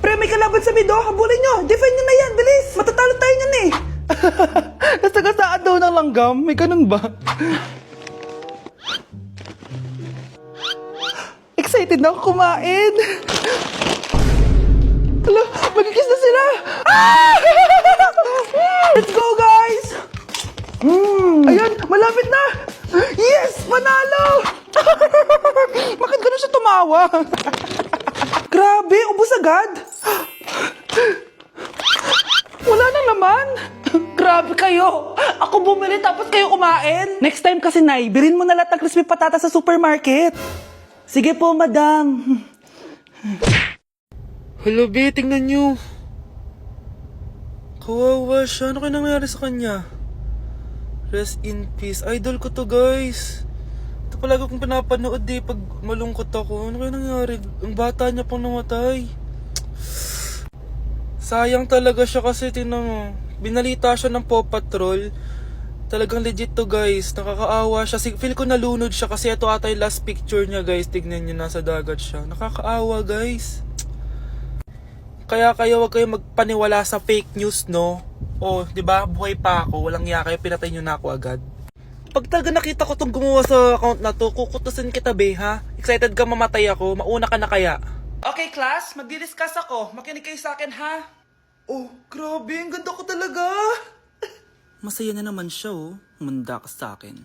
Pre, may kalaban sa mid, oh. Habulin nyo. Defend nyo na yan. Bilis. Matatalo tayo nyan eh. Nasagasaan daw ng langgam. May ganun ba? Excited na ako kumain. Hala, magkikis na sila. Ah! Let's go, guys. Ayan, malapit na. Yes, panalo. Bakit ganun siya tumawa? Grabe, ubos agad. Wala na naman. Grabe kayo. Ako bumili tapos kayo kumain. Next time kasi, Nay, bilhin mo na lahat ng crispy patata sa supermarket. Sige po, madam. Hello, be, tingnan nyo. Kawawa siya. Ano kaya nangyari sa kanya? Rest in peace. Idol ko to, guys. Ito palagi kong pinapanood pag malungkot ako. Ano kaya nangyari? Ang bata niya pang namatay. Sayang talaga siya kasi tinan mo. Binalita siya ng Paw Patrol. Talagang legit to, guys. Nakakaawa siya. Feel ko nalunod siya kasi ito ata yung last picture niya, guys. Tignan niyo, nasa dagat siya. Nakakaawa, guys. Kaya kayo wag kayo magpaniwala sa fake news, no? O, di ba? Buhay pa ako. Walang iya kayo. Pinatay niyo na ako agad. Pag talaga nakita ko tong gumawa sa account na to, kukutusin kita, be, ha? Excited ka mamatay ako. Mauna ka na kaya. Okay, class. Magdi-discuss ako. Makinig kayo sa akin, ha? Oh, grabe. Ang ganda ko talaga. Masaya na naman siya, oh. Manda ka sa akin.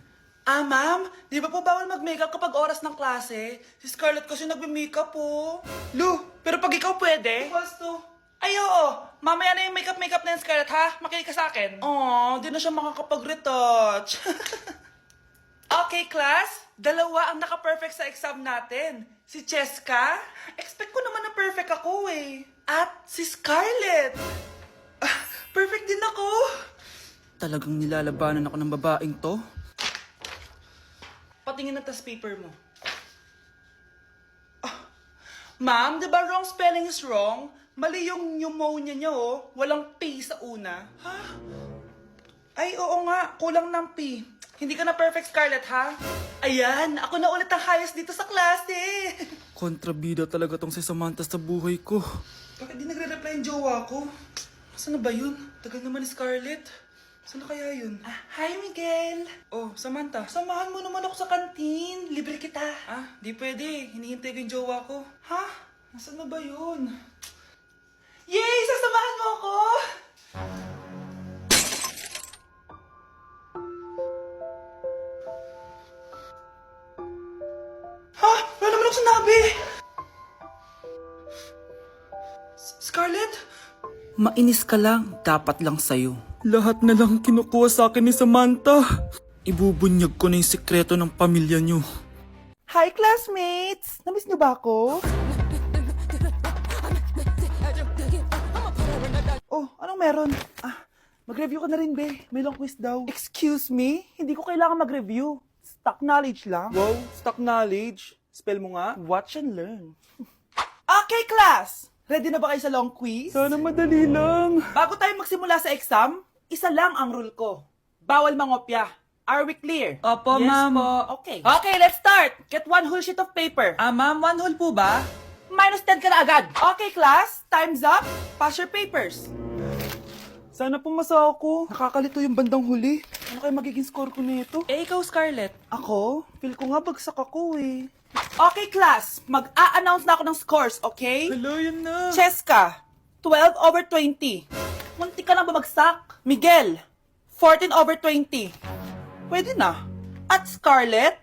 Ah, ma'am, di ba po bawal mag-makeup kapag oras ng klase? Si Scarlett kasi nagme-makeup po. Lu, pero pag ikaw pwede? Gusto. Ay, oo. Mamaya na yung makeup na yung Scarlett, ha? Makinig ka sa akin. Aw, di na siya makakapag-retouch. Okay, class. Dalawa ang naka-perfect sa exam natin. Si Cheska. Expect ko naman na perfect ako, eh. At si Scarlett. Perfect din ako. Talagang nilalabanan ako ng babaeng to? Patingin na tas paper mo. Ma'am, di ba wrong spelling is wrong? Mali yung pneumonia niya, oh. Walang P sa una. Ha? Ay, oo nga. Kulang ng P. Hindi ka na perfect, Scarlett, ha? Ayan, ako na ulit ang highest dito sa klase. Kontrabida talaga tong si Samantha sa buhay ko. Bakit di nagre-reply yung jowa ko? Saan na ba yun? Tagal naman ni Scarlett. Saan na kaya yun? Hi, Miguel. Oh, Samantha, samahan mo naman ako sa kantin. Libre kita. Di pwede. Hinihintay ko yung jowa ko. Ha? Nasaan na ba yun? Yay! Sasamahan mo ako! Ha? Wala naman ako sinabi! Scarlett? Mainis ka lang, dapat lang sa'yo. Lahat na lang kinukuha sa akin ni Samantha. Ibubunyag ko na yung sikreto ng pamilya niyo. Hi, classmates! Namiss niyo ba ako? Oh, anong meron? Mag-review ka na rin, be. May long quiz daw. Excuse me? Hindi ko kailangan mag-review. Stock knowledge lang. Wow, stock knowledge. Spell mo nga. Watch and learn. Okay, class! Ready na ba kayo sa long quiz? Sana madali lang. Bago tayo magsimula sa exam, isa lang ang rule ko. Bawal mangopya. Are we clear? Opo, Yes ma'am. po. Okay. Okay, let's start. Get one whole sheet of paper. Ma'am, 1 whole po ba? Minus 10 ka na agad. Okay, class. Time's up. Pass your papers. Sana pumasa ako. Nakakalito yung bandang huli. Ano kayo magiging score ko nito? Ikaw, Scarlett. Ako? Feel ko nga bagsak ako eh. Okay, class. Mag-a-announce na ako ng scores, okay? Hello, yun na. Cheska, 12/20. Munti ka lang bumagsak. Miguel, 14/20. Pwede na. At Scarlett,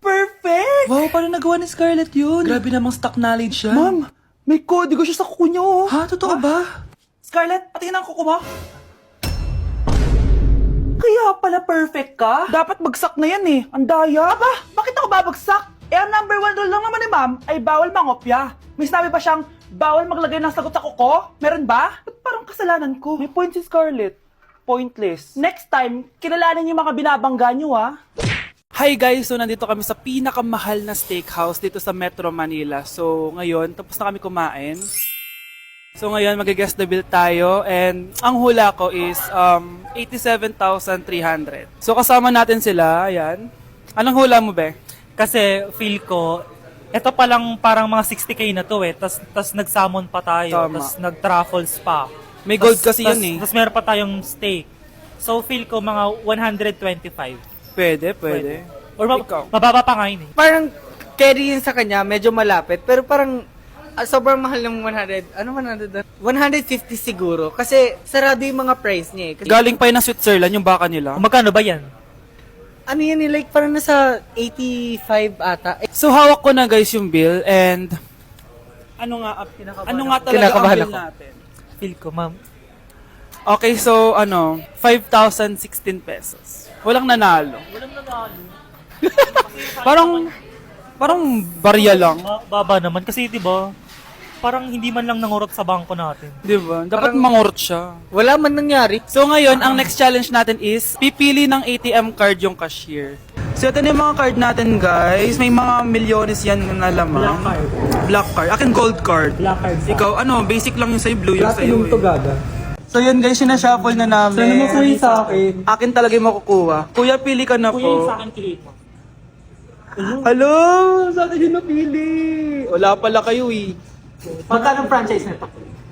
perfect! Wow, paano nagawa ni Scarlett yun? Grabe namang stock knowledge yan. Ma'am, may kodigo siya sa kuko niya, oh. Ha? Totoo ba? Scarlett, patingin ang kuko mo. Kaya pala perfect ka? Dapat bagsak na yan eh. Ang daya. Aba, bakit ako babagsak? Ang number 1 rule lang naman ni ma'am ay bawal mangopya. May sinabi ba siyang bawal maglagay ng sagot sa kuko? Meron ba? Ba't parang kasalanan ko? May point si Scarlett. Pointless. Next time, kilalanin yung mga binabangga nyo, ha? Hi guys! So nandito kami sa pinakamahal na steakhouse dito sa Metro Manila. So ngayon, tapos na kami kumain. So ngayon, mag-guess the bill tayo. And ang hula ko is 87,300. So kasama natin sila, ayan. Anong hula mo, be? Kasi feel ko Ito pa lang parang mga 60K na to eh. Tas nag-salmon pa tayo. Tama. Tas nag-truffles pa. May gold kasi yan eh. Tas meron pa tayong steak. So feel ko mga 125. Pwede. Or Ikaw? mababa pa nga yun eh. Parang carry yun sa kanya, medyo malapit. Pero parang sobrang mahal ng 100. Ano 100? 150 siguro. Kasi sarado yung mga price niya eh. Kasi, Galing pa yun ng Switzerland, yung baka nila. Magkano ba yan? ano yan eh, like parang nasa 85 ata. So, hawak ko na guys yung bill and ano nga talaga Kinakabahan ang bill ako. natin? Feel ko, ma'am. Okay, so 5,016 pesos. Walang nanalo. Parang barya lang. Baba naman kasi 'di ba? Parang hindi man lang nangurot sa bangko natin. Di ba? Dapat mangurot siya. Wala man nangyari. So ngayon, ang next challenge natin is pipili ng ATM card yung cashier. So ito na yung mga card natin guys. May mga milyones yan na lamang. Black card. Black card. Akin gold card. Black card. Ikaw, basic lang yung sa'yo, blue yung sa'yo. Gaga. So yun guys, sinashuffle na namin. Sana makuha sa akin. Akin talaga yung makukuha. Kuya, pili ka na Kuya, yung sa po. akin kilit mo. Hello! Sa akin yung napili. Wala pala kayo eh. Magkano franchise nito?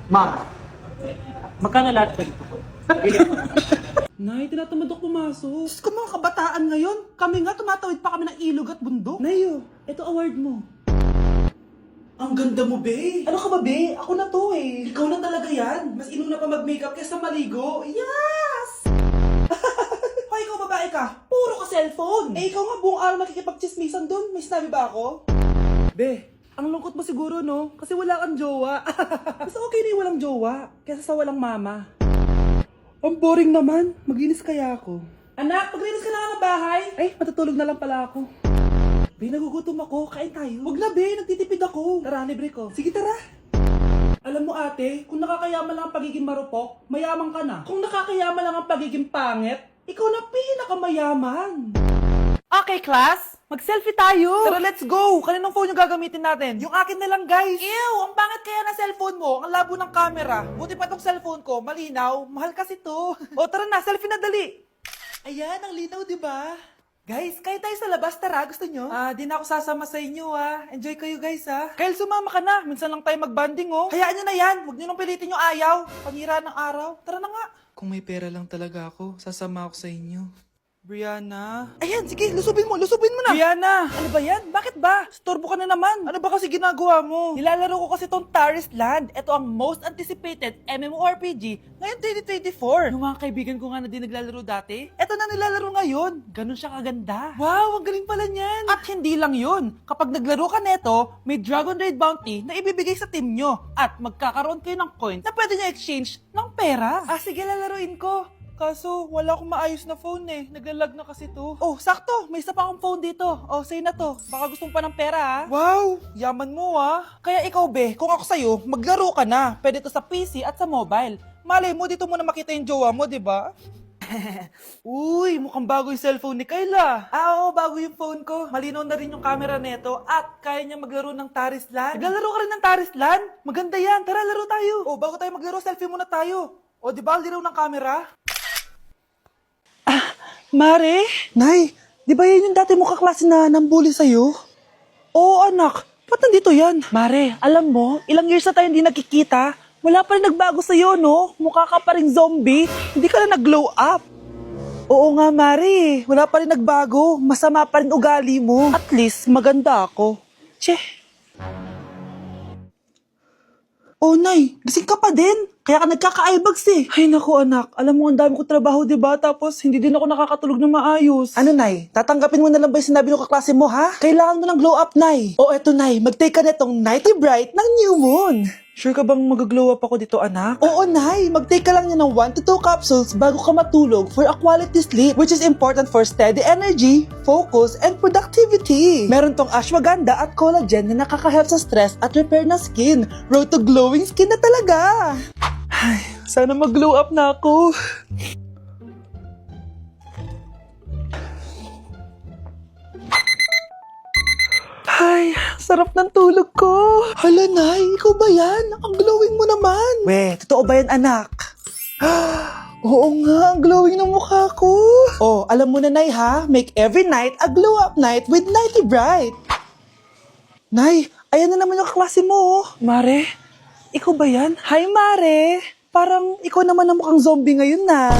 Ma'am. Magkano lahat ba dito? Nay, tinatamad ako pumasok. Diyos ko mga kabataan ngayon. Kami nga, tumatawid pa kami ng ilog at bundok. Nayo, ito award mo. Ang ganda mo, be. Ano ka ba, be? Ako na to eh. Ikaw na talaga yan. Mas inuna pa mag-makeup kaysa maligo. Yes! Hoy, ikaw babae ka. Puro ka cellphone. Eh, ikaw nga buong araw nakikipag-chismisan doon. May sinabi ba ako? Be, ang lungkot mo siguro, no? Kasi wala kang jowa. Mas okay na yung walang jowa kaysa sa walang mama. Ang boring naman. Maglinis kaya ako. Anak, maglinis ka na nga ng bahay. Ay, matutulog na lang pala ako. Be, nagugutom ako. Kain tayo. Huwag na, be. Nagtitipid ako. Tara, libre ko. Sige, tara. Alam mo, ate, kung nakakayaman lang ang pagiging marupok, mayaman ka na. Kung nakakayaman lang ang pagiging pangit, ikaw na pinakamayaman. Okay, class. Mag-selfie tayo. Tara, let's go. Kaninong phone yung gagamitin natin? Yung akin na lang, guys. Ew, ang pangit kaya na cellphone mo. Ang labo ng camera. Buti pa tong cellphone ko. Malinaw. Mahal kasi to. O, tara na. Selfie na dali. Ayan, ang linaw, di ba? Guys, kayo tayo sa labas. Tara, gusto nyo? Di na ako sasama sa inyo, Enjoy kayo, guys, Kyle, sumama ka na. Minsan lang tayo mag-banding, Hayaan nyo na yan. Huwag nyo nang pilitin yung ayaw. Panira ng araw. Tara na nga. Kung may pera lang talaga ako, sasama ako sa inyo. Brianna? Ayan, sige, lusubin mo na. Brianna! Ano ba yan? Bakit ba? Storbo ka na naman. Ano ba kasi ginagawa mo? Nilalaro ko kasi tong Taris Land. Ito ang most anticipated MMORPG ngayon 2024. Yung mga kaibigan ko nga na din naglalaro dati, ito na nilalaro ngayon. Ganun siya kaganda. Wow, ang galing pala niyan. At hindi lang yun. Kapag naglaro ka neto, may Dragon Raid Bounty na ibibigay sa team nyo. At magkakaroon kayo ng coins na pwede nyo exchange ng pera. Sige, lalaruin ko. Kaso, wala akong maayos na phone Naglalag na kasi to. Oh, sakto! May isa pa akong phone dito. Oh, sa'yo na to. Baka gusto mo pa ng pera, Wow! Yaman mo, Kaya ikaw, be, kung ako sa'yo, maglaro ka na. Pwede to sa PC at sa mobile. Malay mo, dito mo na makita yung jowa mo, di ba? Uy, mukhang bago yung cellphone ni Kayla. Oo, bago yung phone ko. Malinaw na rin yung camera neto at kaya niya maglaro ng Taris Land. Naglalaro ka rin ng Taris Land? Maganda yan. Tara, laro tayo. Oh, bago tayo maglaro, selfie muna tayo. O, di ba, linaw ng camera? Mare? Nay, di ba yan yung dati mo kaklase na nambuli sa'yo? Oo, anak. Ba't nandito yan? Mare, alam mo, ilang years na tayo hindi nakikita. Wala pa rin nagbago sa'yo, no? Mukha ka pa rin zombie. Hindi ka na nag-glow up. Oo nga, Mare. Wala pa rin nagbago. Masama pa rin ugali mo. At least, maganda ako. Che. Oh, Nay, gising ka pa din. Kaya ka nagkaka-eyebags Ay, naku anak. Alam mo, ang dami ko trabaho, diba? Tapos, hindi din ako nakakatulog na maayos. Ano, Nay? Tatanggapin mo na lang ba yung sinabi ng kaklase mo, ha? Kailangan mo ng glow up, Nay. O, eto, Nay. Mag-take ka na itong Nighty Bright ng New Moon. Sure ka bang mag-glow up ako dito, anak? Oo, Nay. Mag-take ka lang niya ng 1 to 2 capsules bago ka matulog for a quality sleep, which is important for steady energy, focus, and productivity. Meron tong ashwagandha at collagen na nakaka-help sa stress at repair ng skin. Road to glowing skin na talaga. Ay, sana mag-glow up na ako. Ay, sarap ng tulog ko. Hala, Nay, ikaw ba yan? Ang glowing mo naman. We, totoo ba yan, anak? Oo nga, ang glowing ng mukha ko. Oh, alam mo na, Nay, ha? Make every night a glow up night with Nighty Bright. Nay, ayan na naman yung klase mo. Mare, ikaw ba yan? Hi, Mare. Parang ikaw naman ang mukhang zombie ngayon na.